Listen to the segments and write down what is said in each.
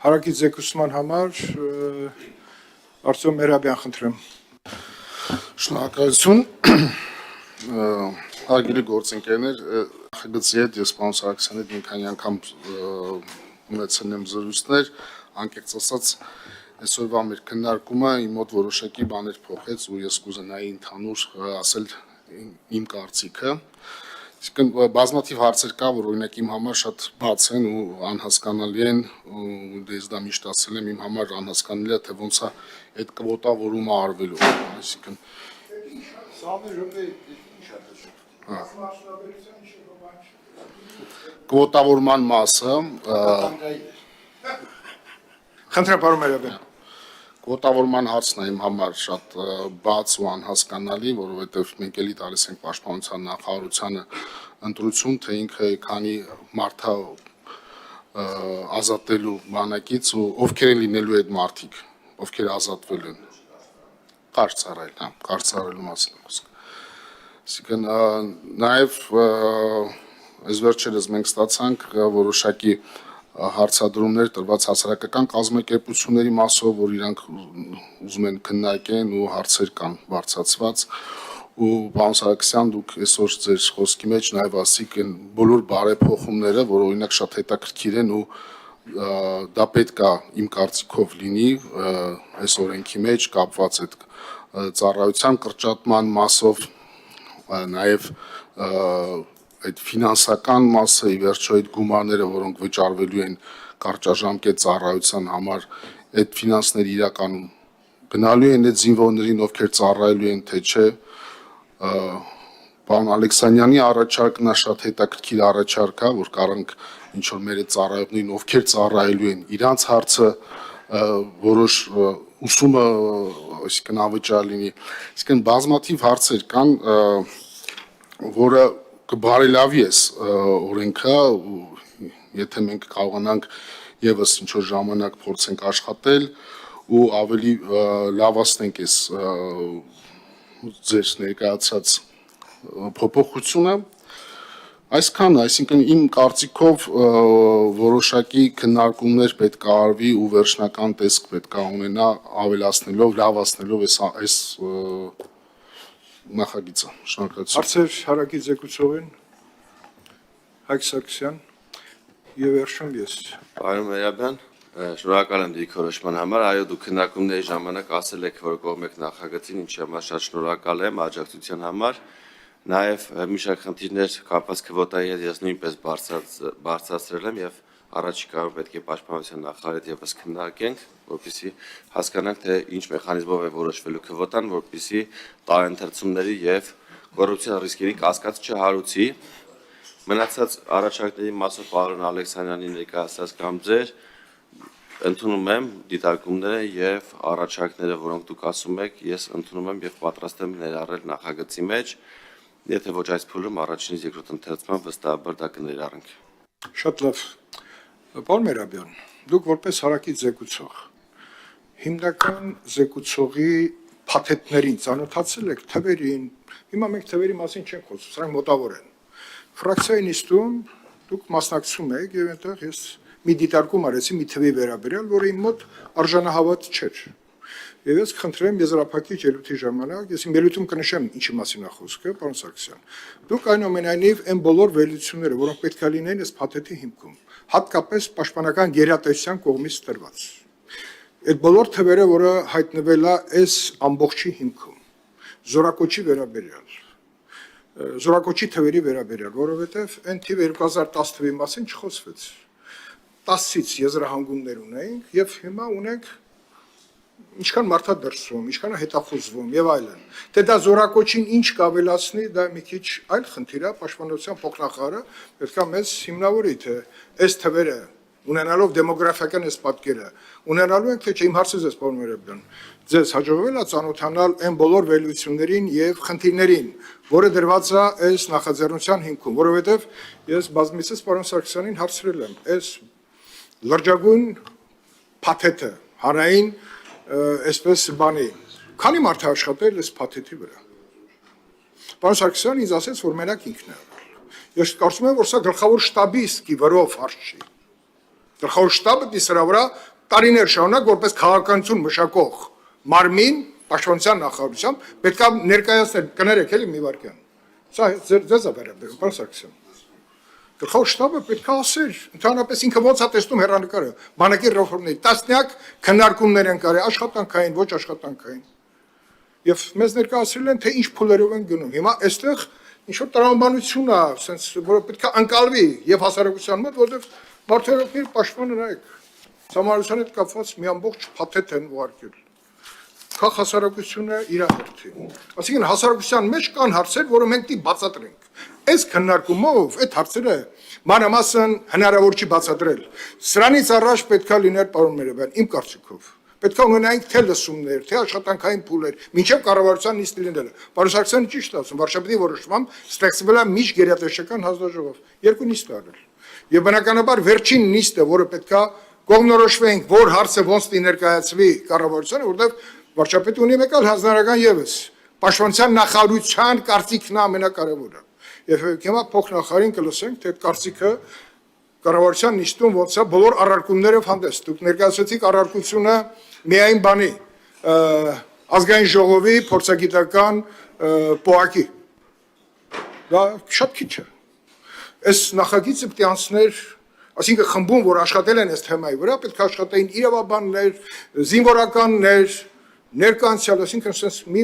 Հարակից զեկուցման համար Արտյոմ Մերաբյան խնդրեմ։ Շնորհակալություն։ Հարգելի գործընկերներ, նախագծի հետ ես պարոն Սարգսյանի հետ մի քանի անգամ ունեցել եմ զրույցներ, անկեղծ ասած այսօրվա մեր քննարկումը իմ մոտ որոշակի բաներ փոխեց ու ես կուզենայի ընդհանուր ասել իմ կարծիքը։ Իսկն բազմաթիվ հարցեր կա, որ օրինակ իմ համար շատ բաց են ու անհասկանալի են, ու դες դա միշտ ասել եմ, իմ համար անհասկանալի է, թե ոնց է այդ կվոտավորումը արվելու, այսինքն կվոտավորման մասը Խնդրեմ պարոն Մերաբյան։ Կվոտավորման հարցն է իմ համար շատ բաց ու անհասկանալի, որովհետև մենք էլի տալիս ենք պաշտպանության նախարարությանը ընտրություն, թե ինքը քանի մարդ է ազատելու բանակից ու ովքեր են լինելու այդ մարդիկ, ովքեր ազատվելու են։ Կարծարայել մասին խոսքը։ Այսինքն նաև այս վերջերս մենք ստացանք որոշակի հարցադրումներ տրված հասարակական կազմակերպությունների մասով, որ իրանք ուզում են քննարկեն ու հարցեր կան բարձրացված ու պարոն Սարգսյան դուք այսօր ձեր խոսքի մեջ նաև ասիք են բոլոր բարեփոխումները, որ օրինակ շատ հետաքրքիր են ու դա պետք է իմ կարծիքով լինի այս օրենքի մեջ կապված այդ ծառայության կրճատման մասով նաև այդ ֆինանսական մասը ի վերջո այդ գումարները, որոնք վճարվելու են կարճաժամկետ ծառայության համար, այդ ֆինանսները իրականում գնալու են այդ զինվորներին, ովքեր ծառայելու են, թե չէ։ Պարոն Ալեքսանյանի առաջարկն է շատ հետաքրքիր առաջարկ է, որ կարանք ինչ որ մեր այդ ծառայողներին, ովքեր ծառայելու են, իրանց հարցը որոշ ուսումը, այսինքն անվճար լինի։ Այսինքն բազմաթիվ հարցեր կան, որը կբարելավի այս օրենքը, եթե մենք կարողանանք եւս ինչ որ ժամանակ փորձենք աշխատել ու ավելի լավացնենք այս ձեր ներկայացած փոփոխությունը, այսքանը, այսինքն իմ կարծիքով որոշակի քննարկումներ պետք է արվի ու վերջնական տեսք պետք է ունենա ավելացնելով, լավացնելով այս նախագիծը։ Շնորհակալություն։ Հարցեր հարակից զեկուցողին Հայկ Սարգսյան եւ վերջում ես։ Պարոն Մերաբյան, շնորհակալ եմ դիրքորոշման համար, այո դուք քննարկումների ժամանակ ասել եք, որ կողմեք նախագծին, ինչի համար շատ շնորհակալ եմ աջակցության համար, նաև մի շարք խնդիրներ կապված քվոտայի հետ ես նույնպես բարձրացրել եմ եւ առաջիկայում պետք է պաշտպանության նախարարի հետ եւս քննարկենք, որպեսզի հասկանանք, թե ինչ մեխանիզմով է որոշվելու քվոտան, որպեսզի տարընթերցումների եւ կոռուպցիոն ռիսկերի կասկած չհարուցի։ Մնացած առաջարկների մասով պարոն Ալեքսանյանի ներկայացած կամ ձեր ընդունում եմ դիտարկումները եւ առաջարկները, որոնք դուք ասում եք, ես ընդունում եմ եւ պատրաստ եմ ներառել նախագծի մեջ, եթե ոչ այս փուլում առաջինից երկրորդ ընթերցման վստահաբար դա կներառենք։ Շատ լավ։ Պարոն Մերաբյան, դուք որպես հարակից զեկուցող, հիմնական զեկուցողի փաթեթներին ծանոթացել եք թվերին, հիմա մենք թվերի մասին չենք խոսում, սրանք մոտավոր են։ Ֆրակցիայի նիստում դուք մասնակցում եք եւ այնտեղ ես մի դիտարկում արեցի մի թվի վերաբերյալ, որը իմ մոտ արժանահավատ չէր։ Եվ ես խնդրեմ եզրափակիչ ելույթի ժամանակ, ես իմ ելույթում կնշեմ ինչի մասին է խոսքը, պարոն Սարգսյան։ Դուք այնուամենայնիվ այն բոլոր վերլուծությունները, որոնք պետք է լինեն այս փաթեթի հիմքում, հատկապես պաշտպանական գերատեսչության կողմից տրված։ Այդ բոլոր թվերը, որը հայտնվել է այս ամբողջի հիմքում, զորակոչի վերաբերյալ, զորակոչի թվերի վերաբերյալ, որովհետև այն թիվը 2010 թվի մասին չխոսվեց։ 10-ից եզրահանգումներ ունենք եւ հիմա ունենք ինչքան մարդա դրսում, ինչքան հետախուզվում եւ այլն։ Թե դա զորակոչին ինչ կավելացնի, դա մի քիչ այլ խնդիր է, պաշտպանության փոխնախարարը պետք է մեզ հիմնավորի, թե այս թվերը ունենալով դեմոգրաֆիական այս պատկերը, ունենալու ենք թե չէ, իմ հարցը ձեզ պարոն Մերաբյան, ձեզ հաջողվել է ծանոթանալ այն բոլոր վերլուծություններին եւ խնդիրներին, որը դրված է այս նախաձեռնության հիմքում, որովհետեւ ես բազմիցս պարոն Սարգսյանին հարցրել եմ, այս լրջագույն փաթեթը հանրային այսպես բանի, քանի մարդ է աշխատել այս փաթեթի վրա։ Պարոն Սարգսյանն ինձ ասեց, որ մենակ ինքն է։ Ես կարծում եմ, որ սա գլխավոր շտաբի իսկի վրով հարց չի։ Գլխավոր շտաբը դի սրա վրա տարիներ շարունակ որպես քաղաքականություն մշակող մարմին պաշտպանության նախարարությամբ պետք է ներկայացնել, կներեք էլի մի վարքյան։ Սա ձեզ է վերաբերում, պարոն Սարգսյան։ Գլխավոր շտաբը պետք է ասեր, ընդհանրապես ինքը ոնց է տեսնում հեռանկարը, բանակի ռեֆորմների, տասնյակ քննարկումներ են կարել, աշխատանքային, ոչ աշխատանքային։ Եվ մեզ ներկայացրել են, թե ինչ փուլերով են գնում։ Հիմա այստեղ ինչ որ տրամաբանություն է, sense, որը պետք է անկալվի եւ հասարակության մոտ, որովհետեւ մարդերովքների պաշտպանը նայեք։ Համարության հետ կապված մի ամբողջ փաթեթ են ուղարկել։ Քա հասարակությունը իր հերթի։ Այսինքն հասարակության մեջ կան հարցեր, որը մենք պետք է բացատրենք։ Այս քննարկումով այդ հարցերը մանրամասն հնարավոր չի բացատրել։ Սրանից առաջ պետք է լիներ, պարոն Մերաբյան, իմ կարծիքով։ Պետք է ունենայինք թե լսումներ, թե աշխատանքային փուլեր, մինչև կառավարության նիստը լինելը։ Պարոն Սարգսյանը ճիշտ է ասում, վարչապետի որոշմամբ ստեղծվել է միջգերատեսչական հանձնաժողով, երկու նիստ արել։ Եվ բնականաբար վերջին նիստը, որը պետք է կողմնորոշվենք, որ հարցը ոնց դի ներկայացվի կառավարությանը, որտեղ վարչապետը ունի մեկ այլ հանձնարարական ևս։ Պաշտպանության նախարարության կարծիքն է ամենակարևորը։ Եվ հիմա փոխնախարարին կլսենք, թե այդ կարծիքը կառավարության նիստում ոնց է բոլոր առարկումներով հանդես։ Դուք ներկայացրեցիք առարկությունը միայն բանի ազգային ժողովի փորձագիտական պոակի։ Դա շատ քիչ է։ Այս նախագիծը պետք է անցներ, այսինքն խմբում, որ աշխատել են այս թեմայի վրա, պետք է աշխատեին իրավաբաններ, զինվորականներ, ներկանցիալ, այսինքն sense մի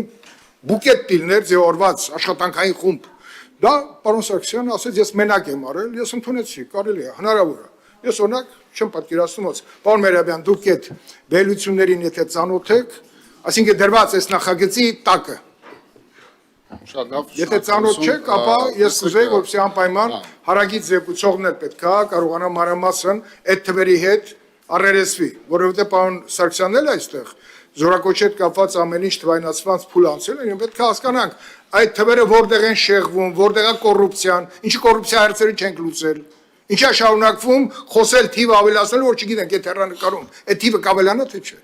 բուկետ դիլներ ձևավորված աշխատանքային խումբ։ Դա պարոն Սարգսյանը ասեց, ես մենակ եմ արել, ես ընդունեցի, կարելի է, հնարավոր է։ Ես օրինակ չեմ պատկերացնում ոնց։ Պարոն Մերաբյան, դուք այդ վերլուծություններին եթե ծանոթ եք, այսինքն դրված այս նախագծի տակը։ Շատ լավ։ Եթե ծանոթ չեք, ապա ես կուզեի, որպեսզի անպայման հարագից զեկուցողն էլ պետք է կարողանա մանրամասն այդ թվերի հետ առերեսվի, որովհետև պարոն Սարգսյանն էլ այստեղ զորակոչի հետ կապված ամեն ինչ թվայնացված փուլ անցել են, պետք է հասկանանք այդ թվերը որտեղ են շեղվում, որտեղ է կոռուպցիան, ինչի կոռուպցիա հարցերը չենք լուծել, ինչա շարունակվում խոսել թիվը ավելացնել, որ չգիտենք այդ հեռանկարում, այդ թիվը կավելանա թե չէ։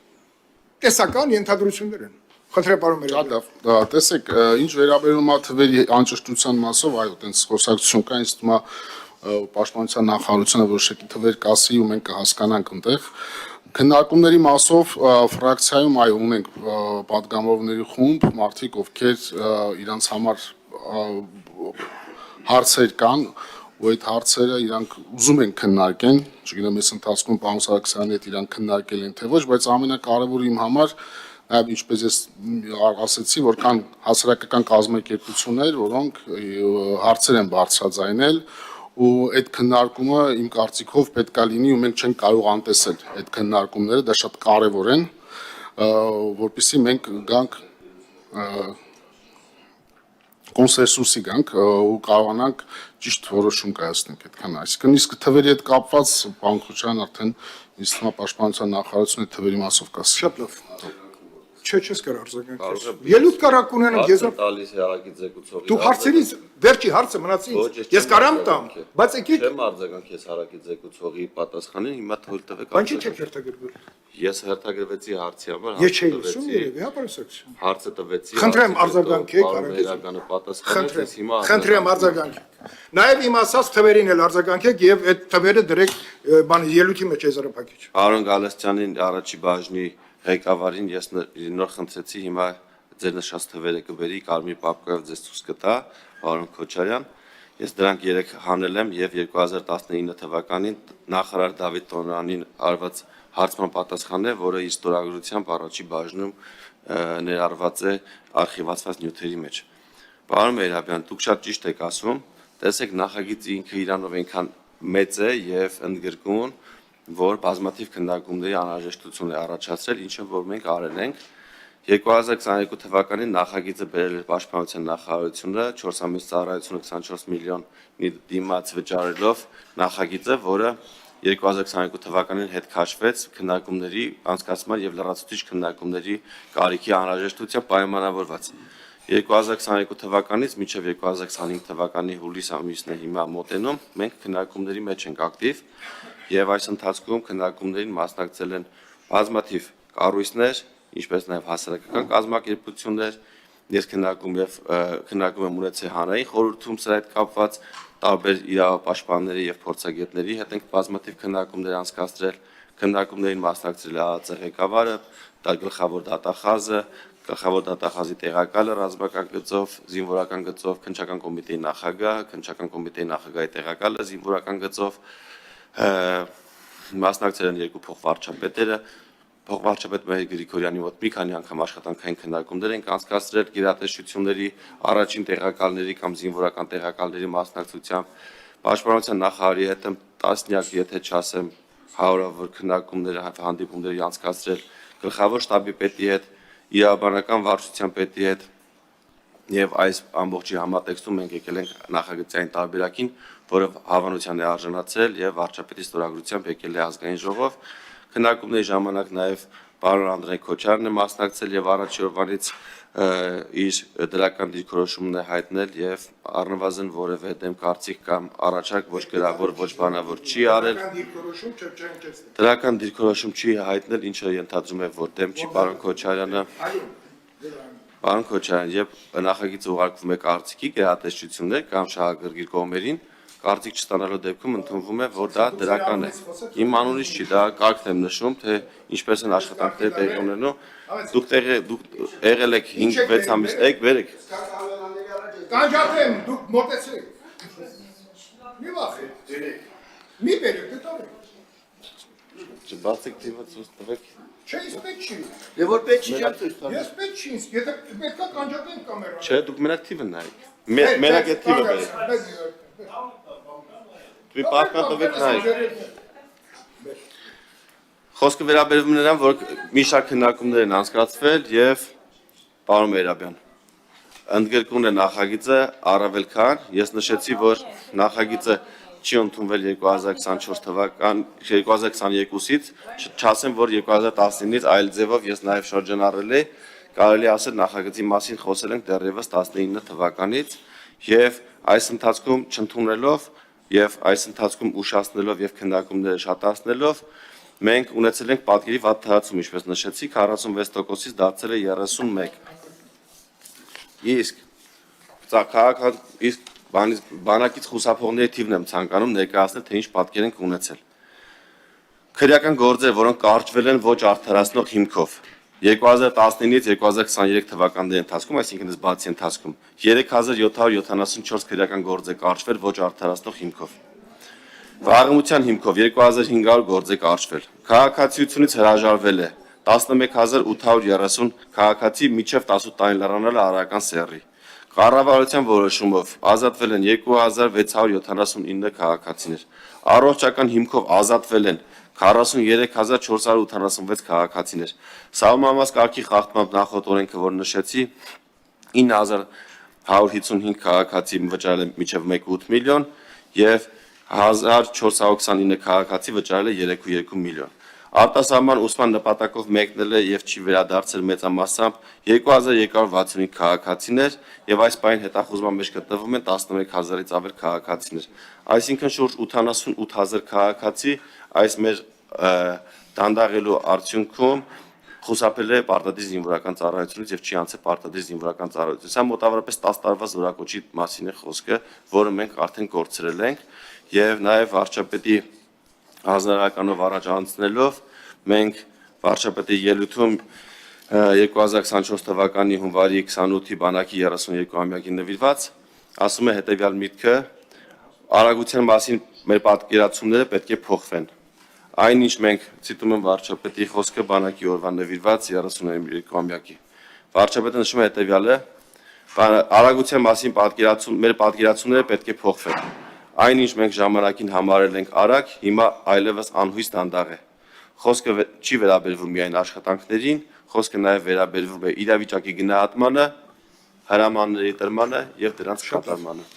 Տեսական ենթադրություններ են։ Խնդրեմ պարոն Մերաբյան։ Շատ լավ։ Տեսեք, ինչ վերաբերում է թվերի անճշտության մասով, այո, այտենց խոսակցություն կա, ինձ թվում է պաշտպանության նախարարությունը որոշակի թվեր կասի ու մենք կհասկանանք այնտեղ։ Քննարկումների մասով ֆրակցիայում այո ունենք պատգամավորների խումբ, մարդիկ, ովքեր իրանց համար հարցեր կան, ու այդ հարցերը իրանք ուզում են քննարկեն, չգիտեմ, այս ընթացքում պարոն Սարգսյանի հետ իրանք քննարկել են թե ոչ, բայց ամենակարևորը իմ համար նաև ինչպես ես ասացի, որ կան հասարակական կազմակերպություններ, որոնք հարցեր են բարձրաձայնել ու այդ քննարկումը իմ կարծիքով պետք է լինի ու մենք չենք կարող անտեսել այդ քննարկումները, դա շատ կարևոր են, որպեսզի մենք գանք կոնսենսուսի գանք ու կարողանանք ճիշտ որոշում կայացնենք այդքան։ Այսինքն իսկ թվերի հետ կապված պարոն Քոչարյան արդեն ինձ թվում է պաշտպանության նախարարությունը թվերի մասով կասի։ Շատ լավ։ Չէ, չես կարող արձագանքել։ Ելույթ կարակ ունենամ ես տալիս է հարագից զեկուցողի։ Դու հարցերից վերջի հարցը մնաց ինձ։ Ես կարամ տամ, բայց եկեք Չեմ արձագանք ես հարագից զեկուցողի պատասխանին, հիմա թույլ տվեք։ Բան չի չեք հերթագրվել։ Ես հերթագրվեցի հարցի համար, Ես չէի լսում երևի, հա, պարոն Սարգսյան։ հարցը տվեցի։ Խնդրեմ արձագանքեք հարագից։ Իրականը պատասխանեց հիմա։ Խնդրեմ արձագանքեք։ Նաև իմ ասած թվերին էլ արձագանքեք եւ այդ թվերը դրեք բան ելույթի մեջ եզրափակիչ։ Արոն Գալստյանին առաջի բաժնի ղեկավարին ես նոր խնդրեցի հիմա ձեր նշած թվերը կբերի Կարմիր պապկայով ձեզ ցույց կտա պարոն Քոչարյան ես դրանք 3 հանել եմ եւ 2019 թվականին նախարար Դավիթ Տոնյանին արված հարցման պատասխանն է որը իր ստորագրությամբ առաջի բաժնում ներառված է արխիվացված նյութերի մեջ պարոն Մերաբյան դուք շատ ճիշտ եք ասում տեսեք նախագիծը ինքը իրանով այնքան մեծ է եւ ընդգրկուն որ բազմաթիվ քննարկումների անհրաժեշտություն է առաջացրել, ինչը որ մենք արել ենք 2022 թվականին նախագիծը բերել էր Պաշտպանության նախարարությունը 4 ամիս ծառայությունը 24 միլիոնի դիմաց վճարելով նախագիծը, որը 2022 թվականին հետ քաշվեց քննարկումների անցկացման եւ լրացուցիչ քննարկումների կարիքի անհրաժեշտությամբ պայմանավորված 2022 թվականից մինչև 2025 թվականի հուլիս ամիսն է հիմա մոտենում, մենք քննարկումների մեջ ենք ակտիվ եւ այս ընթացքում քննարկումներին մասնակցել են բազմաթիվ կառույցներ, ինչպես նաեւ հասարակական կազմակերպություններ, ես քննարկում եմ ունեցել հանրային խորհրդում սրա հետ կապված տարբեր իրավապաշտպանների եւ փորձագետների հետ ենք բազմաթիվ քննարկումներ անցկացրել, քննարկումներին մասնակցել է ԱԱԾ ղեկավարը, գլխավոր դատախազը, գլխավոր դատախազի տեղակալը ռազմական գծով, զինվորական գծով, քննչական կոմիտեի նախագահը, քննչական կոմիտեի նախագահի տեղակալը զինվորական գծով, մասնակցել են երկու փոխվարչապետերը, փոխվարչապետ Մհեր Գրիգորյանի մոտ մի քանի անգամ աշխատանքային քննարկումներ են անցկացրել գերատեսչությունների առաջին տեղակալների կամ զինվորական տեղակալների մասնակցությամբ, պաշտպանության նախարարի հետ տասնյակ, եթե չասեմ, հարյուրավոր քննարկումներ, հանդիպումներ անցկացրել գլխավոր շտաբի պետի հետ, իրավաբանական վարչության պետի հետ եւ այս ամբողջի համատեքստում մենք եկել ենք նախագծային տարբերակին, որը հավանության է արժանացել եւ վարչապետի ստորագրությամբ եկել է ազգային ժողով։ Քննարկումների ժամանակ նաեւ պարոն Անդրեյ Քոչարյանն է մասնակցել եւ առաջի օրվանից իր դրական դիրքորոշումն է հայտնել եւ առնվազն որևէ դեմ կարծիք կամ առաջարկ ոչ գրավոր, ոչ բանավոր չի արել։ Դրական դիրքորոշում չի հայտնել, ինչը ենթադրում է, որ դեմ չի պարոն Քոչարյանը։ Պարոն Քոչարյան, երբ նախագիծը ուղարկվում է կարծիքի գերատեսչություններ կամ շահագրգիռ կողմերին, կարծիք չստանալու դեպքում ընդունվում է, որ դա դրական է։ Իմ անունից չի, դա կարգն եմ նշում, թե ինչպես են աշխատանքները տեղի ունենում։ Դուք եղել եք 5-6 ամիս, եք բերեք։ Կանջատեմ, դուք մոտեցեք։ Մի վախեք։ Մի բերեք, դտորեք։ Չբացեք թիվը ցույց տվեք։ Չէ, ես պետք չի։ Դե որ պետք չի չեմ ցույց տալու։ Ես պետք չի, եթե պետքա կանջատեմ կամերան։ Չէ, դուք մենակ թիվը նայեք։ Մենակ այդ թիվը բերեք։ Դուք պարտքան տվեք նայեք։ Խոսքը վերաբերվում է նրան, որ մի շարք քննարկումներ են անցկացվել եւ պարոն Մերաբյան, ընդգրկուն է նախագիծը առավել քան ես նշեցի, որ նախագիծը չի ընդունվել 2024 թվական 2022-ից, չասեմ, որ 2019-ից այլ ձևով ես նաև շրջանառել եմ, կարելի ասել նախագծի մասին խոսել ենք դեռևս 19 թվականից եւ այս ընթացքում չընդունելով եւ այս ընթացքում ուշացնելով եւ քննարկումները շատացնելով մենք ունեցել ենք պատկերի վատ թվացում, ինչպես նշեցի, 46%-ից դարձել է 31%։ Իսկ բանակից խուսափողների թիվն եմ ցանկանում ներկայացնել, թե ինչ պատկեր ենք ունեցել։ Քրեական գործեր, որոնք կարճվել են ոչ արդարացնող հիմքով 2019-ից 2023 թվականների ընթացքում, այսինքն ըստ բացի ընթացքում 3774 քրեական գործ է կարճվել ոչ արդարացնող հիմքով։ Վաղեմության հիմքով 2500 գործ է կարճվել։ Քաղաքացիությունից հրաժարվել է 11830 քաղաքացի մինչև 18 տարին լրանալը արարական սեռի։ Կառավարության որոշումով ազատվել են 2679 քաղաքացիներ։ Առողջական հիմքով ազատվել են 43486 քաղաքացիներ։ Սահմանված կարգի խախտմամբ նախորդ օրենքը, որ նշեցի, 9155 քաղաքացի վճարել են մինչև 1.8 միլիոն եւ 1429 քաղաքացի վճարել է 3.2 միլիոն։ Արտասահման ուսման նպատակով մեկնել է եւ չի վերադարձել մեծամասամբ 2265 քաղաքացիներ եւ այս պահին հետախուզման մեջ գտնվում են 11000-ից ավել քաղաքացիներ։ Այսինքն շուրջ 88000 քաղաքացի այս մեր դանդաղելու արդյունքում խուսափել է պարտադիր զինվորական ծառայությունից եւ չի անցել պարտադիր զինվորական ծառայություն։ Սա մոտավորապես 10 տարվա զորակոչի մասին է խոսքը, որը մենք արդեն կորցրել ենք եւ նաեւ վարչապետի հանրականով առաջ անցնելով մենք վարչապետի ելույթում 2024 թվականի հունվարի 28-ի բանակի 32-ամյակին նվիրված ասում է հետեւյալ միտքը. արագության մասին մեր պատկերացումները պետք է փոխվեն։ Այնինչ մենք ցիտում եմ վարչապետի խոսքը բանակի օրվան նվիրված 32-ամյակի։ Վարչապետը նշում է հետեւյալը. արագության մասին մեր պատկերացումները պետք է փոխվեն։ Այնինչ մենք ժամանակին համարել ենք արագ, հիմա այլևս անհույս դանդաղ է։ Խոսքը չի վերաբերվում միայն աշխատանքներին, խոսքը նաև վերաբերվում է իրավիճակի գնահատմանը, հրամանների տրմանը եւ դրանց կատարմանը։